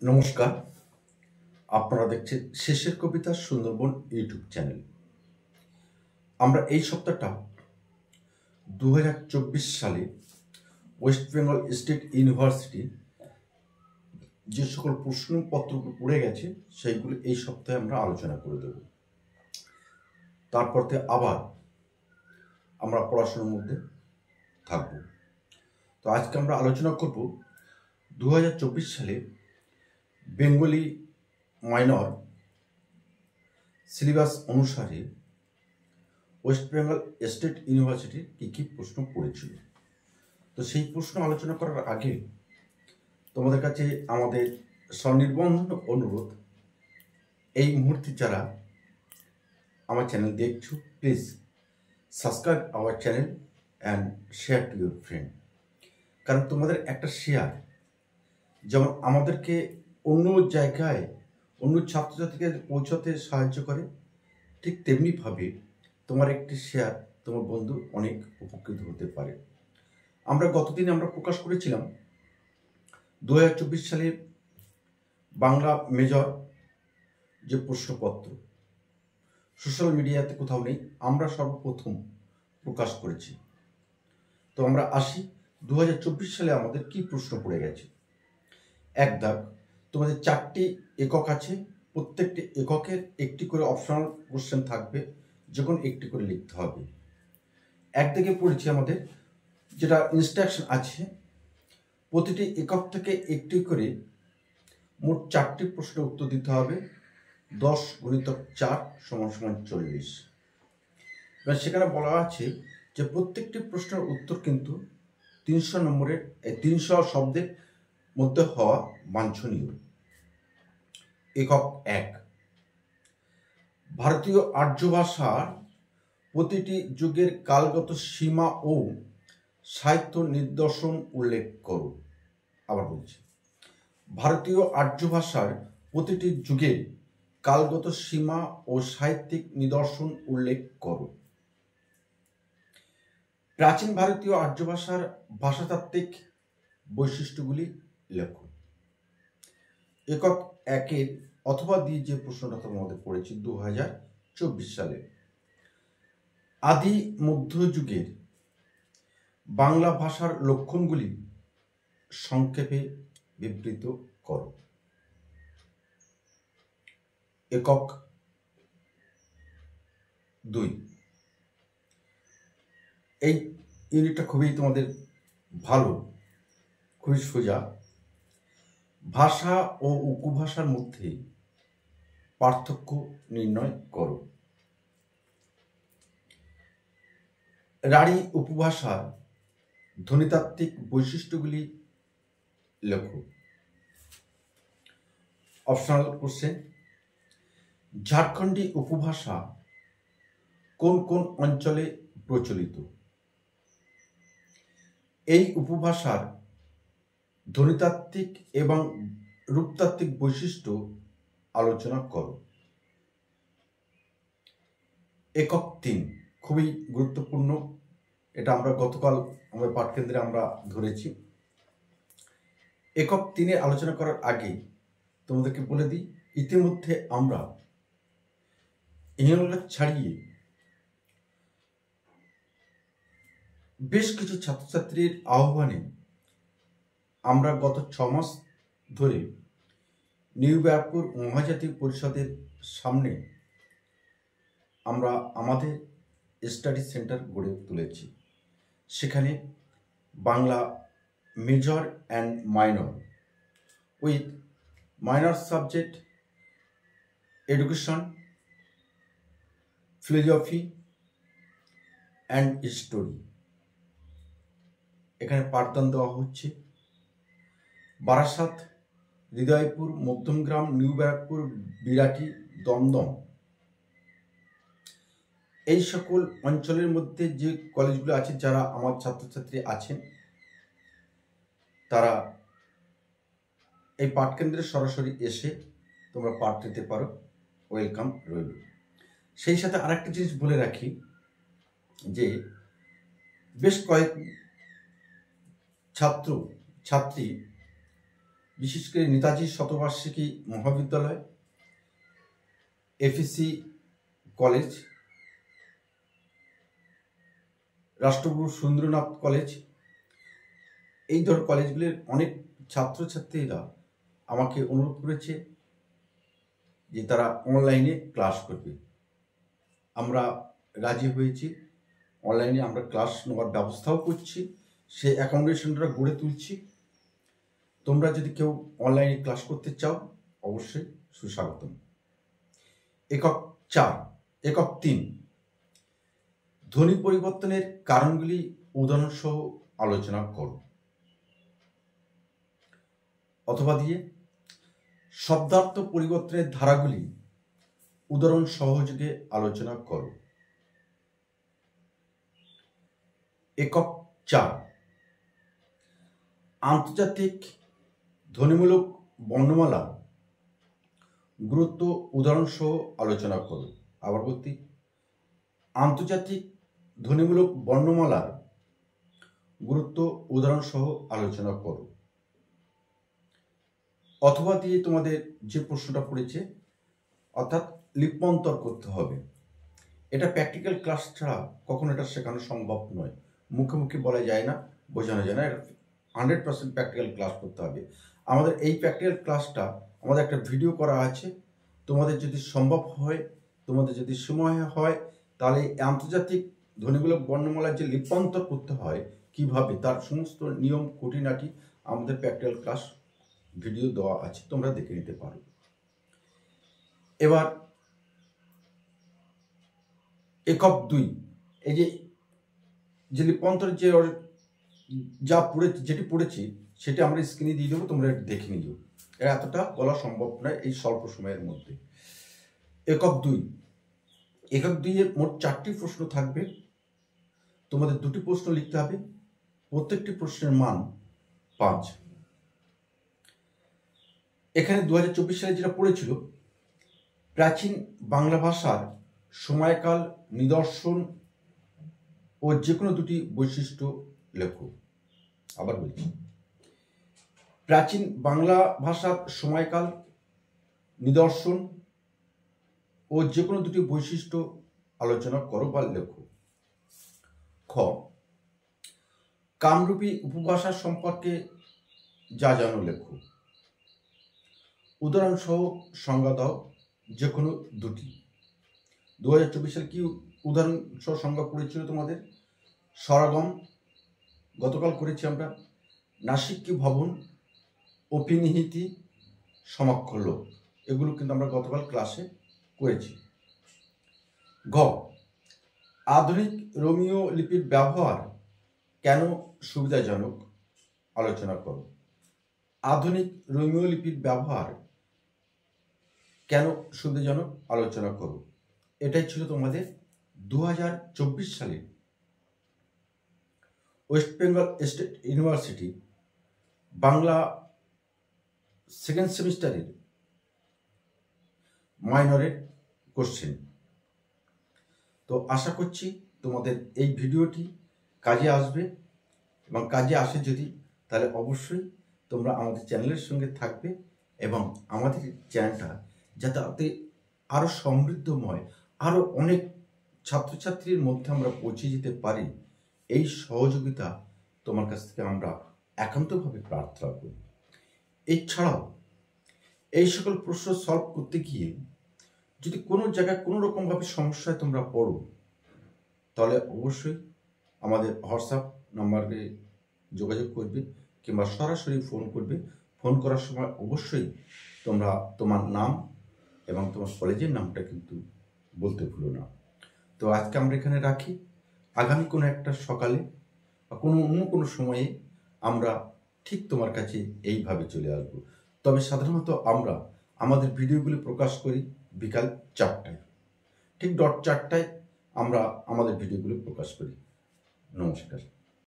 নমস্কার। আপনারা দেখছেন শেষের কবিতা সুন্দরবন ইউটিউব চ্যানেল। আমরা এই সপ্তাহটা 2024 সালে ওয়েস্ট বেঙ্গল স্টেট ইউনিভার্সিটি যে সকল প্রশ্নপত্রগুলো পড়ে গেছে সেইগুলো এই সপ্তাহে আমরা আলোচনা করে দেব। তারপরে আবার আমরা পড়াশোনার মধ্যে থাকব। তো আজকে আমরা আলোচনা করব 2024 সালে বেঙ্গলি মাইনর সিলেবাস অনুসারে ওয়েস্ট বেঙ্গল স্টেট ইউনিভার্সিটির কী কী প্রশ্ন পড়েছিল। তো সেই প্রশ্ন আলোচনা করার আগে তোমাদের কাছে আমাদের স্বনির্বন্ধন অনুরোধ, এই মুহূর্তে যারা আমার চ্যানেল দেখছো, please subscribe our channel and share to your friend. কারণ তোমাদের একটা শেয়ার যেমন আমাদেরকে অন্য জায়গায় অন্য ছাত্রছাত্রীকে পৌঁছাতে সাহায্য করে, ঠিক তেমনিভাবে তোমার একটি শেয়ার তোমার বন্ধু অনেক উপকৃত হতে পারে। আমরা গতদিন প্রকাশ করেছিলাম 2024 সালে বাংলা মেজর যে প্রশ্নপত্র সোশ্যাল মিডিয়াতে কোথাও নেই, আমরা সর্বপ্রথম প্রকাশ করেছি। তো আমরা আসি 2024 সালে আমাদের কি প্রশ্ন পড়ে গেছে। এক দাগ, তোমাদের 4টি একক আছে, প্রত্যেকটি এককের একটি করে অপশনাল কোশ্চেন থাকবে, যে কোনো একটি করে লিখতে হবে। এক দাগে পড়েছি আমাদের যেটা ইনস্ট্রাকশন আছে, প্রতিটি একক থেকে একটি করে মোট 4টি প্রশ্নের উত্তর দিতে হবে। 10 × 4 = 40। এবার সেখানে বলা আছে যে প্রত্যেকটি প্রশ্নের উত্তর কিন্তু 300 শব্দের মধ্যে হওয়া বাঞ্ছনীয়। একক 1, ভারতীয় আর্য ভাষার প্রতিটি যুগের কালগত সীমা ও সাহিত্য নিদর্শন উল্লেখ করো। আবার বলছি, ভারতীয় আর্য ভাষার প্রতিটি যুগের কালগত সীমা ও সাহিত্যিক নিদর্শন উল্লেখ করো। প্রাচীন ভারতীয় আর্য ভাষার ভাষাতাত্ত্বিক বৈশিষ্ট্যগুলি লেখো। একক 1-এর অথবা দিয়ে যে প্রশ্নটা তোমাদের পড়েছি 2024 সালে, আদি মধ্যযুগের বাংলা ভাষার লক্ষণগুলি সংক্ষেপে বিবৃত করো। একক 2, এই ইউনিটটা খুবই তোমাদের ভালো, খুবই সোজা। ভাষা ও উপভাষার মধ্যে পার্থক্য নির্ণয় করো। রাঢ়ী উপভাষার ধ্বনিতাত্ত্বিক বৈশিষ্ট্যগুলি লেখো। অপশনাল কোশ্চেন, ঝাড়খণ্ডী উপভাষা কোন কোন অঞ্চলে প্রচলিত? এই উপভাষার ধ্বনিতাত্ত্বিক এবং রূপতাত্ত্বিক বৈশিষ্ট্য আলোচনা করো। একক 3 খুবই গুরুত্বপূর্ণ, এটা আমরা গতকাল আমাদের পাঠকেন্দ্রে আমরা ধরেছি। একক 3 আলোচনা করার আগে তোমাদেরকে বলে দিই, ইতিমধ্যে আমরা ইংরেজি ছাড়িয়ে বেশ কিছু ছাত্রছাত্রীর আহ্বানে আমরা গত 6 মাস ধরে নিউ ব্যারাকপুর মহাজাতি পরিষদের সামনে আমরা আমাদের স্টাডি সেন্টার গড়ে তুলেছি। সেখানে Bangla major and minor with minor subject education, philosophy and history, এখানে পাঠদান দেওয়া হচ্ছে। বারাসাত, হৃদয়পুর, মধ্যমগ্রাম, নিউ ব্যারাকপুর, বিরাটি, দমদম, এই সকল অঞ্চলের মধ্যে যে কলেজগুলো আছে, যারা আমার ছাত্রছাত্রী আছেন তারা এই পাঠকেন্দ্রে সরাসরি এসে তোমরা পাঠ নিতে পারো, ওয়েলকাম রইল। সেই সাথে আরেকটা জিনিস বলে রাখি যে বেশ কয়েক ছাত্রী বিশেষ করে নেতাজি শতবার্ষিকী মহাবিদ্যালয়, এফএসসি কলেজ, রাষ্ট্রগুরু সুরেন্দ্রনাথ কলেজ, এই ধর কলেজগুলির অনেক ছাত্রছাত্রীরা আমাকে অনুরোধ করেছে যে তারা অনলাইনে ক্লাস করবে। আমরা রাজি হয়েছি, অনলাইনে আমরা ক্লাস নেওয়ার ব্যবস্থাও করছি, সেই অ্যাকোমোডেশনটা গড়ে তুলছি। তোমরা যদি কেউ অনলাইনে ক্লাস করতে চাও অবশ্যই সুস্বাগতম। একক 4, একক 3, ধ্বনি পরিবর্তনের কারণগুলি উদাহরণসহ আলোচনা করো। অথবা দিয়ে শব্দার্থ পরিবর্তনের ধারাগুলি উদাহরণ সহযোগে আলোচনা করো। একক 4, আন্তর্জাতিক ধ্বনিমূলক বর্ণমালা গুরুত্ব উদাহরণ সহ আলোচনা করো। আবার বলছি, আন্তর্জাতিক ধ্বনিমূলক বর্ণমালার গুরুত্ব উদাহরণ সহ আলোচনা করো। অথবা দিয়ে তোমাদের যে প্রশ্নটা পড়েছে, অর্থাৎ লিপ্যন্তর করতে হবে। এটা প্র্যাকটিক্যাল ক্লাস ছাড়া কখনো এটা শেখানো সম্ভব নয়, মুখে মুখে বলা যায় না, বোঝানো যায় না। এটা 100% প্র্যাকটিক্যাল ক্লাস করতে হবে। আমাদের এই প্র্যাকটিক্যাল ক্লাসটা আমাদের একটা ভিডিও করা আছে। তোমাদের যদি সম্ভব হয়, তোমাদের যদি সময় হয়, তাহলে আন্তর্জাতিক ধ্বনিমূলক বর্ণমালার যে লিপ্যান্তর করতে হয় কিভাবে, তার সমস্ত নিয়ম খুঁটিনাটি আমাদের প্র্যাকটিক্যাল ক্লাস ভিডিও দেওয়া আছে, তোমরা দেখে নিতে পারো। এবার একক 2, এই যে লিপ্যান্তর যেটি পড়েছি সেটা আমরা স্ক্রিনে দিয়ে দেবো, তোমরা দেখে নিও। এটা এতটা বলা সম্ভব নয় এই স্বল্প সময়ের মধ্যে। একক 2, একক 2 এর মোট 4টি প্রশ্ন থাকবে। তোমাদের 2টি প্রশ্ন লিখতে হবে, প্রত্যেকটি প্রশ্নের মান 5। এখানে 2024 সালে যেটা পড়েছিল, প্রাচীন বাংলা ভাষার সময়কাল, নিদর্শন ও যে কোনো 2টি বৈশিষ্ট্য লেখো। আবার বলছি, প্রাচীন বাংলা ভাষার সময়কাল, নিদর্শন ও যে কোনো 2টি বৈশিষ্ট্য আলোচনা করো বা লেখো। খ, কামরূপী উপভাষা সম্পর্কে যা জানো লেখো। উদাহরণ সহ সংজ্ঞা দাও, যে কোনো 2টি। 2024 সালে কি উদাহরণ সহ সংজ্ঞা পড়েছিল তোমাদের? স্বরাগম গতকাল করেছি আমরা, নাসিক্যী ভবন, অপিনিহিতি, সমাক্ষর লোক, এগুলো কিন্তু আমরা গতকাল ক্লাসে করেছি। ঘ, আধুনিক রোমীয় লিপির ব্যবহার কেন সুবিধাজনক আলোচনা করো। আধুনিক রোমীয় লিপির ব্যবহার কেন সুবিধাজনক আলোচনা করো। এটাই ছিল তোমাদের 2024 সালে West Bengal state university Bangla second সেমিস্টারের মাইনরের কোশ্চেন। তো আশা করছি তোমাদের এই ভিডিওটি কাজে আসবে, এবং কাজে আসে যদি, তাহলে অবশ্যই তোমরা আমাদের চ্যানেলের সঙ্গে থাকবে, এবং আমাদের চ্যানেলটা যাতে আরও সমৃদ্ধময়, আরও অনেক ছাত্রছাত্রীর মধ্যে আমরা পৌঁছে যেতে পারি, এই সহযোগিতা তোমার কাছ থেকে আমরা একান্তভাবে প্রার্থনা করি। এছাড়াও এই সকল প্রশ্ন সলভ করতে গিয়ে যদি কোনো জায়গায় কোনো রকমভাবে সমস্যায় তোমরা পড়ো, তাহলে অবশ্যই আমাদের হোয়াটসঅ্যাপ নাম্বারে যোগাযোগ করবে কিংবা সরাসরি ফোন করবে। ফোন করার সময় অবশ্যই তোমরা তোমার নাম এবং তোমার কলেজের নামটা কিন্তু বলতে ভুলো না। তো আজকে আমরা এখানে রাখি। আগামী কোনো একটা সকালে বা অন্য কোনো সময়ে আমরা ঠিক তোমার কাছে এইভাবে চলে আসব। তবে সাধারণত আমরা আমাদের ভিডিওগুলি প্রকাশ করি বিকাল 4টায়, ঠিক 4টায় আমরা আমাদের ভিডিওগুলি প্রকাশ করি। নমস্কার।